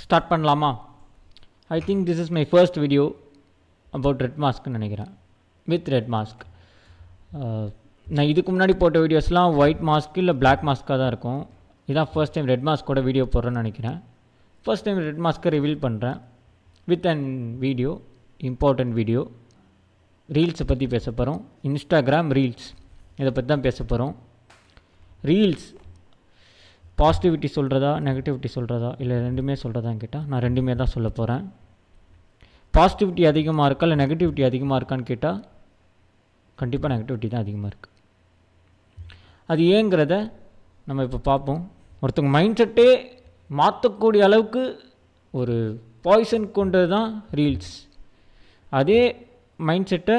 Start பண்ணலாமா? I think this is my first video about red மாஸ்க்னு நினைக்கிறேன். With red mask. நான் இதுக்கு முன்னாடி போட்ட வீடியோஸ்லாம் ஒயிட் மாஸ்க் இல்லை பிளாக் மாஸ்க்காக தான் இருக்கும். இதான் ஃபர்ஸ்ட் டைம் ரெட் மாஸ்க்கோட வீடியோ போடுறேன்னு நினைக்கிறேன். ஃபர்ஸ்ட் டைம் ரெட் மாஸ்க்கை ரிவீல் பண்ணுறேன் with and video, important video. ரீல்ஸை பற்றி பேச போகிறோம். இன்ஸ்டாகிராம் ரீல்ஸ் இதை பற்றி தான் பேச போகிறோம். ரீல்ஸ் பாசிட்டிவிட்டி சொல்கிறதா நெகட்டிவிட்டி சொல்கிறதா இல்லை ரெண்டுமே சொல்கிறதான்னு கேட்டால் நான் ரெண்டுமே தான் சொல்ல போகிறேன். பாசிட்டிவிட்டி அதிகமாக இருக்கா இல்லை நெகட்டிவிட்டி அதிகமாக இருக்கான்னு கேட்டால் கண்டிப்பாக நெகட்டிவிட்டி தான் அதிகமாக இருக்குது. அது ஏங்கிறத நம்ம இப்போ பார்ப்போம். ஒருத்தவங்க மைண்ட் செட்டே மாற்றக்கூடிய அளவுக்கு ஒரு பாய்சன் கொண்டது தான் ரீல்ஸ். அதே மைண்ட் செட்டை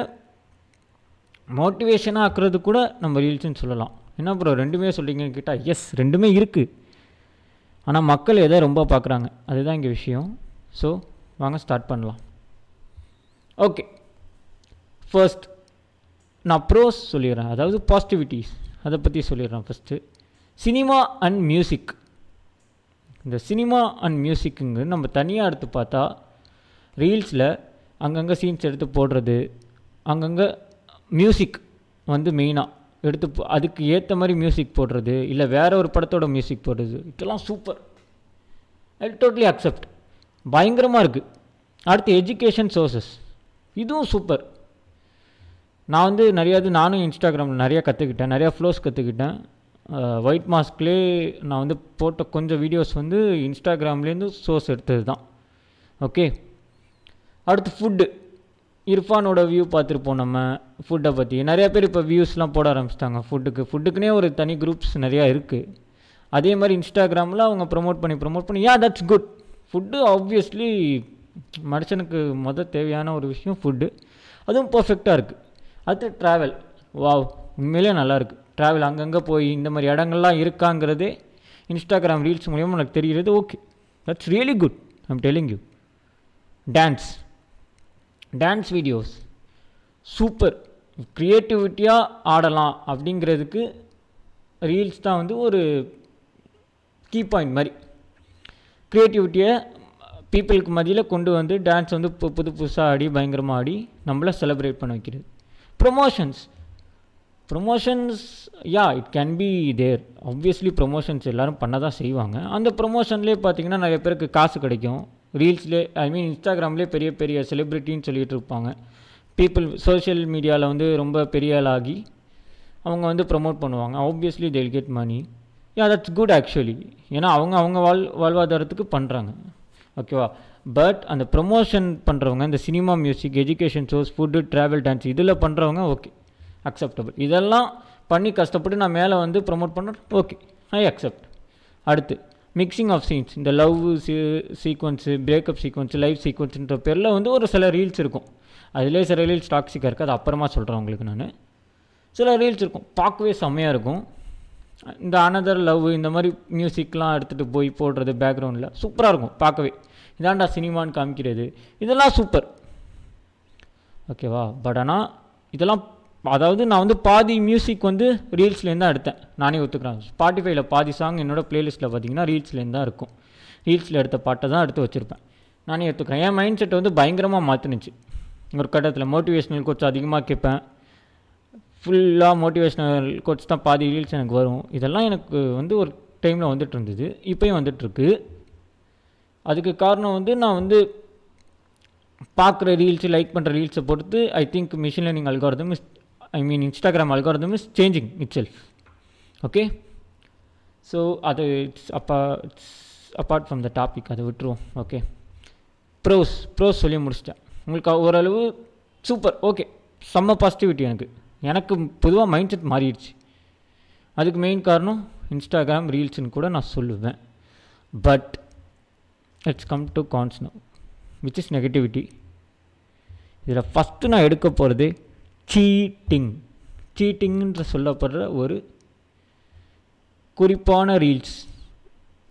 மோட்டிவேஷனாக ஆக்குறது கூட நம்ம ரீல்ஸ்ன்னு சொல்லலாம். என்ன ப்ரோ ரெண்டுமே சொல்கிறீங்கன்னு கேட்டால் எஸ், ரெண்டுமே இருக்குது. ஆனால் மக்கள் எதை ரொம்ப பார்க்குறாங்க அதுதான் இங்கே விஷயம். ஸோ வாங்க ஸ்டார்ட் பண்ணலாம். ஓகே, ஃபர்ஸ்ட் நான் ப்ரோஸ் சொல்லிடுறேன், அதாவது பாசிட்டிவிட்டிஸ் அதை பற்றி சொல்லிடுறேன். First cinema and music. இந்த சினிமா அண்ட் மியூசிக்குங்கிறது நம்ம தனியாக எடுத்து பார்த்தா ரீல்ஸில் அங்கங்கே சீன்ஸ் எடுத்து போடுறது, அங்கங்கே மியூசிக் வந்து மெயினாக எடுத்து அதுக்கு ஏற்ற மாதிரி மியூசிக் போடுறது, இல்லை வேறு ஒரு படத்தோட மியூசிக் போடுறது, இதெல்லாம் சூப்பர். I totally accept. பயங்கரமாக இருக்குது. அடுத்து எஜுகேஷன் சோர்சஸ், இதுவும் சூப்பர். நான் வந்து நானும் இன்ஸ்டாகிராமில் நிறையா கற்றுக்கிட்டேன், நிறையா ஃப்ளோஸ் கற்றுக்கிட்டேன். ஒயிட் மாஸ்க்லேயே நான் வந்து போட்ட கொஞ்சம் வீடியோஸ் வந்து இன்ஸ்டாகிராம்லேருந்து சோர்ஸ் எடுத்தது தான். ஓகே, அடுத்து ஃபுட்டு. இர்ஃபானோட வியூ பார்த்துருப்போம் நம்ம ஃபுட்டை பற்றி. நிறையா பேர் இப்போ வியூஸ்லாம் போட ஆரம்பிச்சிட்டாங்க ஃபுட்டுக்குனே ஒரு தனி குரூப்ஸ் நிறையா இருக்குது. அதே மாதிரி இன்ஸ்டாகிராமில் அவங்க ப்ரொமோட் பண்ணி தட்ஸ் குட். ஃபுட்டு ஆப்வியஸ்லி மனுஷனுக்கு தேவையான ஒரு விஷயம் ஃபுட்டு, அதுவும் பர்ஃபெக்டாக இருக்குது. அடுத்து ட்ராவல். வாவ், உண்மையிலே நல்லாயிருக்கு. ட்ராவல் அங்கங்கே போய் இந்த மாதிரி இடங்கள்லாம் இருக்காங்கிறதே இன்ஸ்டாகிராம் ரீல்ஸ் மூலியமாக எனக்கு தெரிகிறது. Okay, that's really good. I'm telling you. Dance videos super. க்ரியேட்டிவிட்டியாக ஆடலாம் அப்படிங்கிறதுக்கு ரீல்ஸ் தான் வந்து ஒரு கீ பாயிண்ட் மாதிரி. க்ரியேட்டிவிட்டியை பீப்புளுக்கு மத்தியில் கொண்டு வந்து டான்ஸ் வந்து புதுசாக ஆடி பயங்கரமாக ஆடி நம்மளை செலிப்ரேட் பண்ண வைக்கிறது. Promotions it can be there. Obviously promotions எல்லோரும் பண்ண தான் செய்வாங்க. அந்த ப்ரொமோஷன்லேயே பார்த்திங்கன்னா நிறைய பேருக்கு காசு கிடைக்கும். ரீல்ஸ்லேயே இன்ஸ்டாகிராம்லேயே பெரிய பெரிய செலிப்ரிட்டின்னு சொல்லிகிட்டு இருப்பாங்க. பீப்புள் சோஷியல் மீடியாவில் வந்து ரொம்ப பெரிய ஆளாகி அவங்க வந்து ப்ரொமோட் பண்ணுவாங்க. Obviously they'll get money. That's good actually. ஏன்னா அவங்க வாழ்வாதாரத்துக்கு பண்ணுறாங்க. ஓகேவா? பட் அந்த ப்ரொமோஷன் பண்ணுறவங்க, இந்த cinema, music, education source, food, travel, dance இதில் பண்ணுறவங்க ஓகே, அக்செப்டபிள். இதெல்லாம் பண்ணி கஷ்டப்பட்டு நான் மேலே வந்து ப்ரொமோட் பண்ணுறேன், ஓகே, ஐ அக்செப்ட். அடுத்து மிக்சிங் ஆஃப் சீன்ஸ். இந்த love sequence, breakup sequence, life சீக்வன்ஸுன்ற பேரில் வந்து ஒரு சில ரீல்ஸ் இருக்கும். அதிலே சில ரீல்ஸ் டாக்ஸிக்காக இருக்குது, அது அப்புறமா சொல்கிறேன் உங்களுக்கு நான். சில ரீல்ஸ் இருக்கும் பார்க்கவே செம்மையாக இருக்கும். இந்த அனதர் லவ் இந்த மாதிரி மியூசிக்லாம் எடுத்துகிட்டு போய் போடுறது பேக்ரவுண்டில் சூப்பராக இருக்கும் பார்க்கவே. இதாண்டா சினிமான்னு காமிக்கிறது, இதெல்லாம் சூப்பர். ஓகேவா? பட் ஆனால் இதெல்லாம் அதாவது நான் வந்து பாதி மியூசிக் வந்து ரீல்ஸ்லேருந்து தான் எடுத்தேன், நானே ஒத்துக்கிறேன். ஸ்பாட்டிஃபைல பாதி சாங் என்னோடய ப்ளேலிஸ்ட்டில் பார்த்தீங்கன்னா ரீல்ஸ்லேருந்து தான் இருக்கும். ரீல்ஸில் எடுத்த பாட்டை தான் எடுத்து வச்சுருப்பேன், நானே ஒத்துக்கிறேன். என் மைண்ட் செட்டை வந்து பயங்கரமாக மாற்றினுச்சு. ஒரு கட்டத்தில் மோட்டிவேஷ்னல் கோட்ஸ் அதிகமாக கேட்பேன். ஃபுல்லாக மோட்டிவேஷ்னல் கோட்ஸ் தான் பாதி ரீல்ஸ் எனக்கு வரும். இதெல்லாம் எனக்கு வந்து ஒரு டைமில் வந்துட்டு இருந்தது, இப்போயும் வந்துட்டுருக்கு. அதுக்கு காரணம் வந்து நான் வந்து பார்க்குற ரீல்ஸு, லைக் பண்ணுற ரீல்ஸை பொறுத்து I think machine learning algorithm Instagram algorithm is changing itself. Okay, so அது it's apart from the topic, அதை விட்டுருவோம். ஓகே, ப்ரோஸ் சொல்லி முடிச்சிட்டேன். உங்களுக்கு ஓரளவு சூப்பர். ஓகே, செம்ம பாசிட்டிவிட்டி. எனக்கு பொதுவாக மைண்ட் செட் மாறிடுச்சு. அதுக்கு மெயின் காரணம் இன்ஸ்டாகிராம் ரீல்ஸுன்னு கூட நான் சொல்லுவேன். But let's come to cons now, which is negativity. இதில் ஃபஸ்ட்டு நான் எடுக்க போகிறது சீட்டிங்ன்ற சொல்லப்படுற ஒரு குறிப்பான reels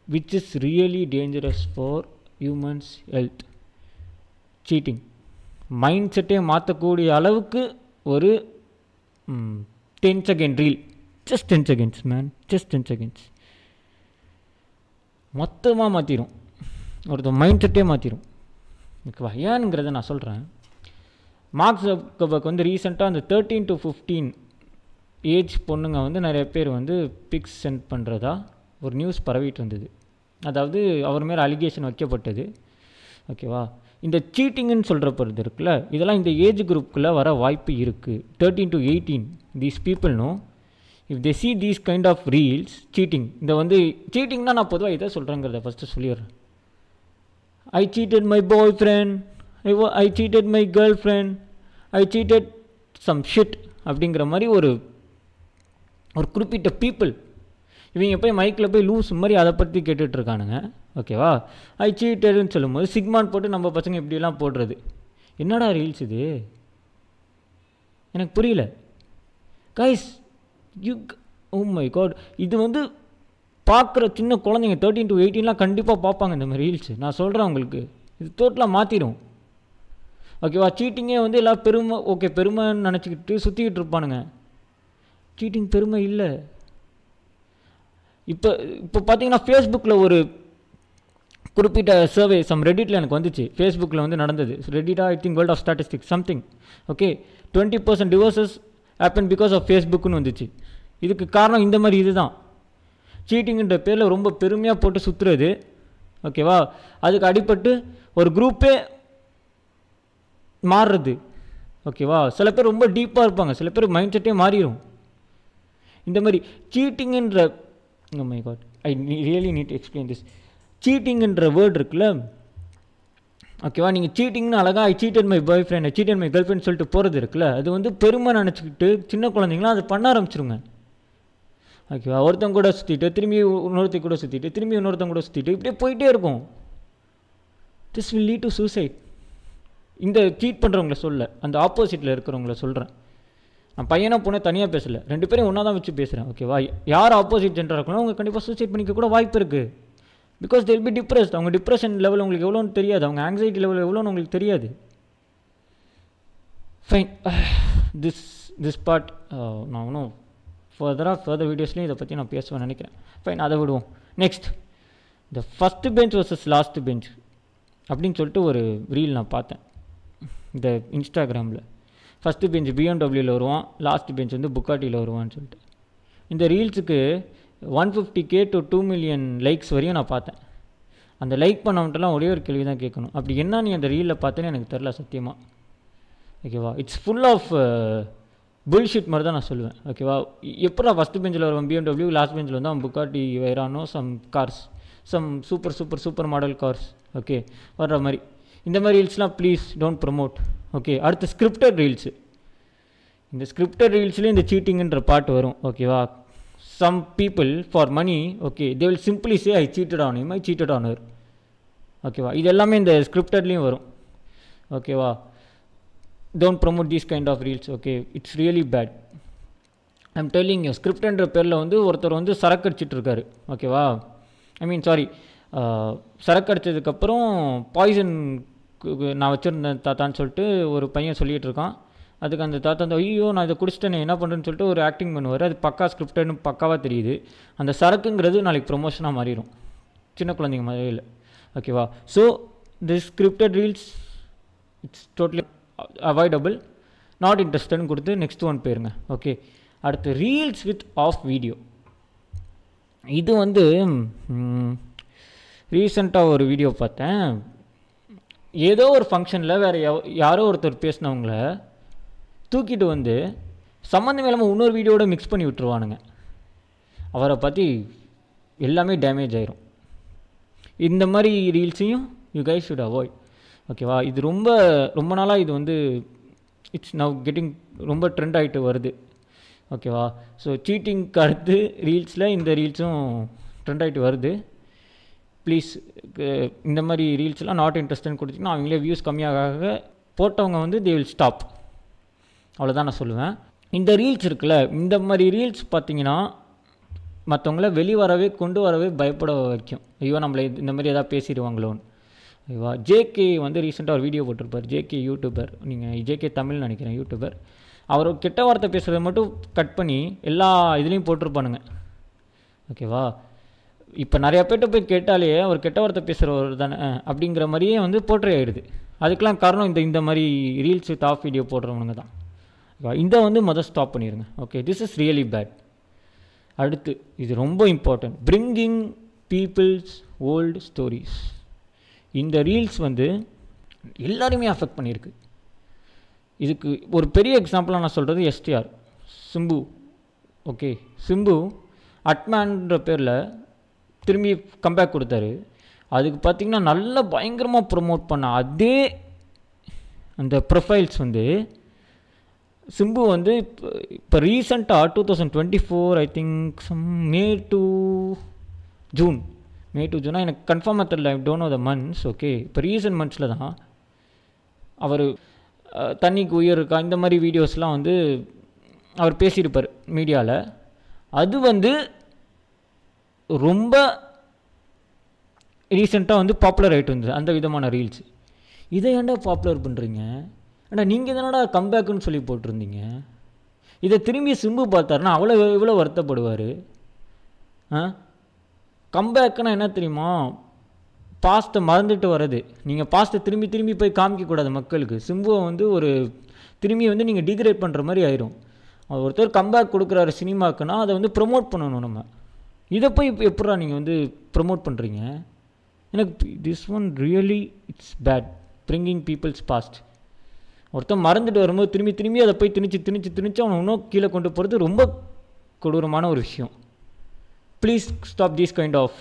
which is really dangerous for humans health. Cheating mind செட்டே மாற்றக்கூடிய அளவுக்கு ஒரு 10 second reel, just 10 seconds man, just 10 seconds மொத்தமாக மாற்றிடும். ஒருத்தர் மைண்ட் செட்டே மாற்றிடும். ஓகேவா? ஏனுங்கிறத நான் சொல்கிறேன். மார்க் ஜக்கர்பர்க் வந்து ரீசெண்டாக அந்த 13 to 15 ஏஜ் பொண்ணுங்க வந்து நிறைய பேர் வந்து பிக்ஸ் சென்ட் பண்ணுறதா ஒரு நியூஸ் பரவிட்டு இருந்தது. அதாவது அவர் மேலே அலிகேஷன் வைக்கப்பட்டது. ஓகேவா? இந்த சீட்டிங்குன்னு சொல்கிற பொறுத்து இருக்குல்ல, இதெல்லாம் இந்த ஏஜ் குரூப்புக்குள்ளே வர வாய்ப்பு இருக்குது. 13 to 18 these people know if they see these kind of reels cheating. இந்த வந்து சீட்டிங்னா நான் பொதுவாக இதை சொல்கிறேங்கிறத ஃபஸ்ட்டு சொல்லிடுறேன். I cheated my boyfriend, I cheated my girlfriend, I cheated some shit அப்படிங்கிற மாதிரி ஒரு குறிப்பிட்ட பீப்புள் இவங்க போய் மைக்கில் போய் லூஸ் மாதிரி அதை பற்றி கேட்டுட்ருக்கானுங்க. ஓகேவா? ஐ சீட்டடுன்னு சொல்லும்போது சிக்மான் போட்டு நம்ம பசங்க இப்படியெல்லாம் போடுறது என்னடா ரீல்ஸ் இது? எனக்கு புரியல கைஸ். ஓ மை காட், இது வந்து பார்க்குற சின்ன குழந்தைங்க 13 to 18 கண்டிப்பாக பார்ப்பாங்க இந்த மாதிரி ரீல்ஸு. நான் சொல்கிறேன் உங்களுக்கு, இது டோட்டலாக மாற்றிடும். ஓகேவா? சீட்டிங்கே வந்து எல்லாம் பெருமை, ஓகே பெருமைன்னு நினச்சிக்கிட்டு சுற்றிக்கிட்டு இருப்பானுங்க. சீட்டிங் பெருமை இல்லை. இப்போ பார்த்தீங்கன்னா ஃபேஸ்புக்கில் ஒரு குறிப்பிட்ட சர்வே ரெடிட்டில் எனக்கு வந்துச்சு. ஃபேஸ்புக்கில் வந்து நடந்தது. ரெடிட்டா I think world of statistics something. Okay, 20% divorces happen because of ஃபேஸ்புக்குன்னு வந்துச்சு. இதுக்கு காரணம் இந்த மாதிரி இதுதான், சீட்டிங்குன்ற பேரில் ரொம்ப பெருமையாக போட்டு சுற்றுறது. ஓகேவா? அதுக்கு அடிப்பட்டு ஒரு குரூப்பே மாறுறது. ஓகேவா? சில பேர் ரொம்ப டீப்பாக இருப்பாங்க, சில பேர் மைண்ட் செட்டே மாறிடும். இந்த மாதிரி சீட்டிங்குன்ற, oh my god, I really need to explain this. சீட்டிங்குன்ற வேர்டு இருக்குல்ல, ஓகேவா? நீங்கள் சீட்டிங்னு அழகாக I cheated my boyfriend, I cheated my girlfriend சொல்லிட்டு போகிறது இருக்குல்ல, அது வந்து பெருமை நினச்சிக்கிட்டு சின்ன குழந்தைங்களாம் அதை பண்ண ஆரம்பிச்சிருங்க. ஓகேவா? ஒருத்தங்க கூட சுற்றிட்டு திரும்பி இன்னொருத்த கூட சுற்றிட்டு திரும்பி இன்னொருத்தங்க கூட சுற்றிட்டு இப்படியே போயிட்டே இருக்கும். This will lead to suicide. இந்த சீட் பண்ணுறவங்கள சொல்ல, அந்த ஆப்போசிட்டில் இருக்கிறவங்கள சொல்கிறேன். நான் பையனை பொண்ணை தனியாக பேசலை, ரெண்டு பேரும் ஒன்றா தான் வச்சு பேசுகிறேன். ஓகேவா? யார் ஆப்போசிட் ஜெண்டராக இருக்கணும் அவங்க கண்டிப்பாக சூசைட் பண்ணிக்க கூட வாய்ப்பு இருக்குது. Because they'll be depressed. அவங்க டிப்ரெஷன் லெவல் உங்களுக்கு எவ்வளோன்னு தெரியாது, அவங்க ஆங்ஸைட்டி லெவல் எவ்வளோன்னு உங்களுக்கு தெரியாது. ஃபைன், திஸ் பார்ட் நான் இன்னும் ஃபர்தர் வீடியோஸ்லேயும் இதை பற்றி நான் பேசுவேன் நினைக்கிறேன். ஃபைன், அதை விடுவோம். Next, the first bench versus last bench அப்படின்னு சொல்லிட்டு ஒரு ரீல் நான் பார்த்தேன் இந்த இன்ஸ்டாகிராமில். ஃபஸ்ட்டு பெஞ்ச் பிஎம்டபிள்யூவில் வருவான், லாஸ்ட் பெஞ்ச் வந்து புக்காட்டியில் வருவான்னு சொல்லிட்டு. இந்த ரீல்ஸுக்கு 150K to 2 million லைக்ஸ் வரையும் நான் பார்த்தேன். அந்த லைக் பண்ணவன்ட்டெல்லாம் ஒரே ஒரு கேள்வி தான் கேட்கணும், அப்படி என்ன நீ அந்த ரீலில் பார்த்தேன்னு எனக்கு தெரில சத்தியமாக. ஓகேவா? இட்ஸ் ஃபுல் ஆஃப் புல்ஷிட் மாதிரி தான் நான் சொல்லுவேன். ஓகேவா? எப்படா ஃபஸ்ட்டு பெஞ்சில் வருவான் பிஎம்டபிள்யூ, லாஸ்ட் பெஞ்சில் வந்து அவன் Bugatti Veyron some cars, some super model cars okay வர்ற மாதிரி. இந்த மாதிரி ரீல்ஸ்லாம் ப்ளீஸ் டோன்ட் ப்ரமோட். ஓகே, அடுத்து ஸ்கிரிப்டட் ரீல்ஸு. இந்த ஸ்கிரிப்டட் ரீல்ஸ்லேயும் இந்த சீட்டிங்குன்ற பாட்டு வரும். ஓகேவா? Some people for money, okay, they will simply say I cheated on him, I cheated on her. ஓகேவா? இது எல்லாமே இந்த ஸ்கிரிப்டட்லேயும் வரும். ஓகேவா? Don't promote these kind of reels. Okay, it's really bad. I'm telling you. ஸ்கிரிப்ட்ன்ற பேரில் வந்து ஒருத்தர் வந்து சரக்கு அடிச்சிட்டு இருக்காரு. ஓகேவா? ஐ மீன் சாரி, சரக்கு அடித்ததுக்கப்புறம் பாய்சன் நான் வச்சுருந்தேன் தாத்தான்னு சொல்லிட்டு ஒரு பையன் சொல்லிகிட்டு இருக்கான். அதுக்கு அந்த தாத்தா வந்து ஐயோ நான் இதை குடிச்சிட்டேன் என்ன பண்ணுறேன்னு சொல்லிட்டு ஒரு ஆக்டிங் பண்ணுவார். அது பக்கா ஸ்கிரிப்டட்னு பக்காவாக தெரியுது. அந்த சரக்குங்கிறது நாளைக்கு ப்ரொமோஷனாக மாறிடும், சின்ன குழந்தைங்க மாதிரியே இல்லை. ஓகேவா? So this scripted reels it's totally avoidable, not இன்ட்ரெஸ்டட்னு கொடுத்து நெக்ஸ்ட் ஒன் போயிருங்க. ஓகே, அடுத்து ரீல்ஸ் வித் ஆஃப் வீடியோ. இது வந்து ரீசெண்டாக ஒரு வீடியோ பார்த்தேன். ஏதோ ஒரு ஃபங்க்ஷனில் வேறு யாரோ ஒருத்தர் பேசினவங்கள தூக்கிட்டு வந்து சம்மந்தமே இல்லாமல் இன்னொரு வீடியோட மிக்ஸ் பண்ணி விட்டுருவானுங்க. அவரை பற்றி எல்லாமே டேமேஜ் ஆயிரும். இந்த மாதிரி ரீல்ஸையும் யூ கைஸ் ஷுட் அவாய்ட். ஓகேவா? இது ரொம்ப நாளாக இது வந்து இட்ஸ் நவ் கெட்டிங் ரொம்ப ட்ரெண்ட் ஆகிட்டு வருது. ஓகேவா? ஸோ சீட்டிங்க்கு அடுத்து ரீல்ஸில் இந்த ரீல்ஸும் ட்ரெண்ட் ஆகிட்டு வருது. ப்ளீஸ் இந்த மாதிரி ரீல்ஸ்லாம் நாட் இன்ட்ரெஸ்ட்னு கொடுத்திங்கன்னா அவங்களே வியூஸ் கம்மியாக போட்டவங்க வந்து தே வில் ஸ்டாப். அவ்வளோதான் நான் சொல்லுவேன். இந்த ரீல்ஸ் இருக்குல்ல, இந்த மாதிரி ரீல்ஸ் பார்த்திங்கன்னா மற்றவங்கள வெளிவரவே கொண்டு வரவே பயப்பட வைக்கும். ஐயோ நம்மளை இந்த மாதிரி எதாவது பேசிடுவாங்களோன்னு. ஐயோ, ஜேகே வந்து ரீசெண்டாக ஒரு வீடியோ போட்டிருப்பார். ஜேகே யூடியூபர், நீங்கள் ஜேகே தமிழ்னு நினைக்கிறேன் யூடியூபர். அவர் கெட்ட வார்த்தை பேசுகிறத மட்டும் கட் பண்ணி எல்லா இதுலேயும் போட்டிருப்பானுங்க. ஓகேவா? இப்போ நிறையா பேர்கிட்ட போய் கேட்டாலே ஒரு கெட்ட வார்த்தை பேசுகிறவர் தானே அப்படிங்கிற மாதிரியே வந்து போர்ட்ரே ஆகிடுது. அதுக்கெலாம் காரணம் இந்த மாதிரி ரீல்ஸ் வித் ஆஃப் வீடியோ போடுறவங்க தான். இதை வந்து முதல் ஸ்டாப் பண்ணிடுங்க. Okay, this is really bad. அடுத்து இது ரொம்ப important, bringing peoples old stories. இந்த ரீல்ஸ் வந்து எல்லாருமே அஃபெக்ட் பண்ணியிருக்கு. இதுக்கு ஒரு பெரிய எக்ஸாம்பிளாக நான் சொல்கிறது எஸ்டிஆர் சிம்பு. ஓகே, சிம்பு அட்மேன்ற பேரில் திரும்பி கம்பேக் கொடுத்தாரு. அதுக்கு பார்த்திங்கன்னா நல்லா பயங்கரமாக ப்ரொமோட் பண்ண அதே அந்த ப்ரொஃபைல்ஸ் வந்து சிம்பு வந்து இப்போ ரீசெண்டாக 2024 I think May to June எனக்கு கன்ஃபார்மாக தெரியல, I don't know the months. Okay, இப்போ ரீசன்ட் மந்த்ஸில் தான் அவர் தண்ணிக்கு உயிர் இருக்கா இந்த மாதிரி வீடியோஸ்லாம் வந்து அவர் பேசியிருப்பார் மீடியாவில். அது வந்து ரொம்ப ரீசெண்டாக வந்து பாப்புலர் ஆகிட்டு வந்தது அந்த விதமான ரீல்ஸ். இதை ஏன்டா பாப்புலர் பண்ணுறீங்க? ஏன்னா நீங்கள் தானடா கம்பேக்குன்னு சொல்லி போட்டிருந்தீங்க. இதை திரும்பி சிம்பு பார்த்தாருன்னா எவ்வளோ வருத்தப்படுவார். கம்பேக்குன்னா என்ன தெரியுமா? பாஸ்ட்டை மறந்துட்டு வர்றது. நீங்கள் பாஸ்ட்டை திரும்பி போய் காமிக்கக்கூடாது மக்களுக்கு. சிம்புவை வந்து ஒரு திரும்பி வந்து நீங்கள் டிகிரேட் பண்ணுற மாதிரி ஆயிரும். ஒருத்தர் கம்பேக் கொடுக்குறாரு சினிமாக்குன்னா அதை வந்து ப்ரொமோட் பண்ணணும் நம்ம. இதை போய் எப்படா நீங்கள் வந்து ப்ரொமோட் பண்ணுறீங்க? எனக்கு this one really it's bad, bringing peoples past. ஒருத்தன் மறந்துட்டு வரும்போது திரும்பி அதை போய் திணிச்சு அவனை இன்னும் கீழே கொண்டு போகிறது ரொம்ப கொடூரமான ஒரு விஷயம். Please stop these kind of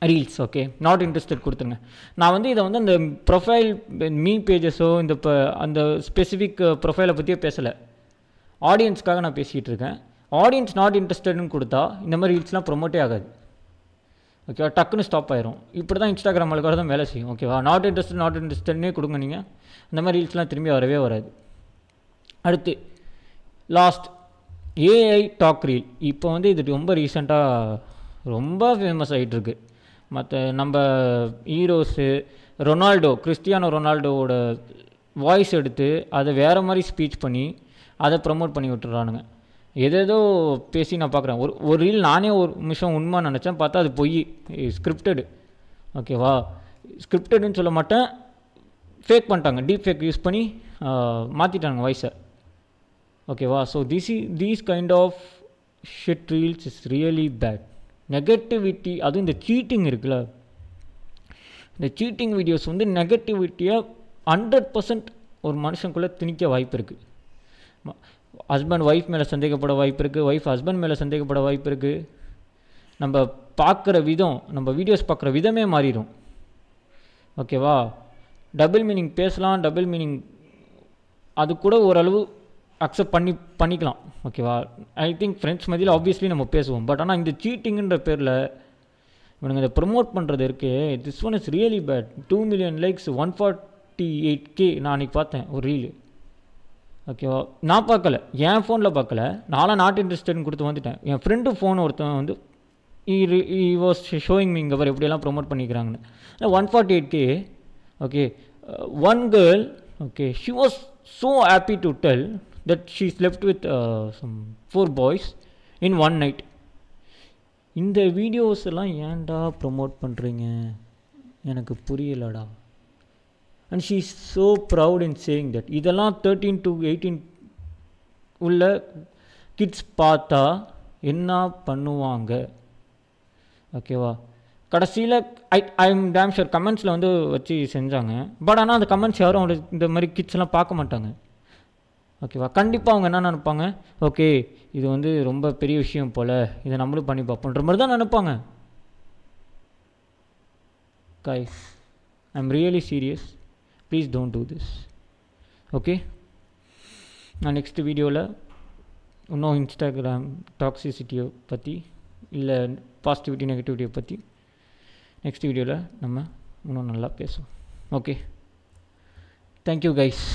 reels. Okay, not interested கொடுத்துருங்க. நான் வந்து இதை வந்து அந்த ப்ரொஃபைல் மீ பேஜஸோ இந்த இப்போ அந்த ஸ்பெசிஃபிக் ப்ரொஃபைலை பற்றியே பேசலை, ஆடியன்ஸ்க்காக நான் பேசிகிட்டு இருக்கேன். ஆடியன்ஸ் நாட் இன்ட்ரெஸ்டட்னு கொடுத்தா இந்த மாதிரி ரீல்ஸ்லாம் ப்ரொமோட்டே ஆகாது. ஓகேவா, டக்குன்னு ஸ்டாப் ஆயிரும். இப்படி தான் இன்ஸ்டாகிராம் அல்கார தான் வேலை செய்யும். ஓகேவா, நாட் இன்ட்ரெஸ்டட்னே கொடுங்க நீங்கள், இந்த மாதிரி ரீல்ஸ்லாம் திரும்பி வரவே வராது. அடுத்து லாஸ்ட் ஏஐ டாக் ரீல். இப்போ வந்து இது ரொம்ப ரீசெண்டாக ரொம்ப ஃபேமஸ் ஆகிட்டுருக்கு. மற்ற நம்ம ஹீரோஸு கிறிஸ்டியானோ ரொனால்டோவோட வாய்ஸ் எடுத்து அதை வேறு மாதிரி ஸ்பீச் பண்ணி அதை ப்ரமோட் பண்ணி விட்டுறானுங்க. ஏதேதோ பேசி நான் பார்க்குறேன். ஒரு ரீல் நானே ஒரு நிமிஷம் உண்மை நினச்சேன், பார்த்தா அது பொய், ஸ்கிரிப்டடு. ஓகேவா, ஸ்கிரிப்டடுன்னு சொல்ல மாட்டேன், ஃபேக் பண்ணிட்டாங்க, டீப் ஃபேக் யூஸ் பண்ணி மாற்றிட்டாங்க வாய்ஸை. ஓகேவா, so these kind of shit reels is really bad. Negativity, அதுவும் இந்த சீட்டிங் இருக்குல்ல, இந்த சீட்டிங் வீடியோஸ் வந்து நெகட்டிவிட்டியாக 100% ஒரு மனுஷனுக்குள்ளே திணிக்க வாய்ப்பு இருக்குது. ஹஸ்பண்ட் ஒய்ஃப் மேலே சந்தேகப்பட வாய்ப்பு இருக்குது, ஒய்ஃப் ஹஸ்பண்ட் மேலே சந்தேகப்பட வாய்ப்பு இருக்குது. நம்ம பார்க்குற விதம், நம்ம வீடியோஸ் பார்க்குற விதமே மாறிடும். ஓகேவா, டபுள் மீனிங் பேசலாம், டபுள் மீனிங் அது கூட ஓரளவு அக்செப்ட் பண்ணிக்கலாம். ஓகேவா, ஐ திங்க் ஃப்ரெண்ட்ஸ் மத்தியில் ஆப்வியஸ்லி நம்ம பேசுவோம். பட் ஆனால் இந்த சீட்டிங்குன்ற பேரில் இவனுங்க இதை ப்ரொமோட் பண்ணுறது இருக்கே, this one is really bad. 2 million likes, 148K நான் அன்றைக்கி பார்த்தேன் ஒரு ரீலு. ஓகேவா, நான் பார்க்கல, என் ஃபோனில் பார்க்கல, நானும் நாட் இன்ட்ரெஸ்டட்னு கொடுத்து வந்துட்டேன். என் ஃப்ரெண்டு ஃபோன் ஒருத்தன் வந்து ஈ வாஸ் ஷோயிங் மீ இங்கே எப்படியெல்லாம் ப்ரொமோட் பண்ணிக்கிறாங்கன்னு. 148K. Okay, one girl, okay, she was so happy to tell that she slept with some 4 boys in one night. இந்த வீடியோஸ் எல்லாம் ஏன்டா ப்ரொமோட் பண்ணுறீங்க எனக்கு புரியலடா. And she is so proud in saying that. இதெல்லாம் 13 to 18 உள்ள kids பார்த்தா என்ன பண்ணுவாங்க? ஓகேவா, கடைசியில் ஐ எம் டேம் ஷூர் கமெண்ட்ஸில் வந்து வச்சு செஞ்சாங்க. பட் ஆனால் அந்த கமெண்ட்ஸ் யாரும் இந்த மாதிரி கிட்ஸ்லாம் பார்க்க மாட்டாங்க. ஓகேவா, கண்டிப்பாக அவங்க என்ன நினைப்பாங்க, ஓகே இது வந்து ரொம்ப பெரிய விஷயம் போல், இதை நம்மளும் பண்ணி பார்ப்போன்ற மாதிரி தான் நினைப்பாங்க. Guys, I am really serious, please don't do this. Okay, நான் நெக்ஸ்ட் வீடியோவில் இன்னும் இன்ஸ்டாகிராம் டாக்ஸிசிட்டியை பற்றி இல்லை பாசிட்டிவிட்டி நெகட்டிவிட்டியை பற்றி நெக்ஸ்ட் வீடியோவில் நம்ம இன்னும் நல்லா பேசுவோம். Okay, thank you guys.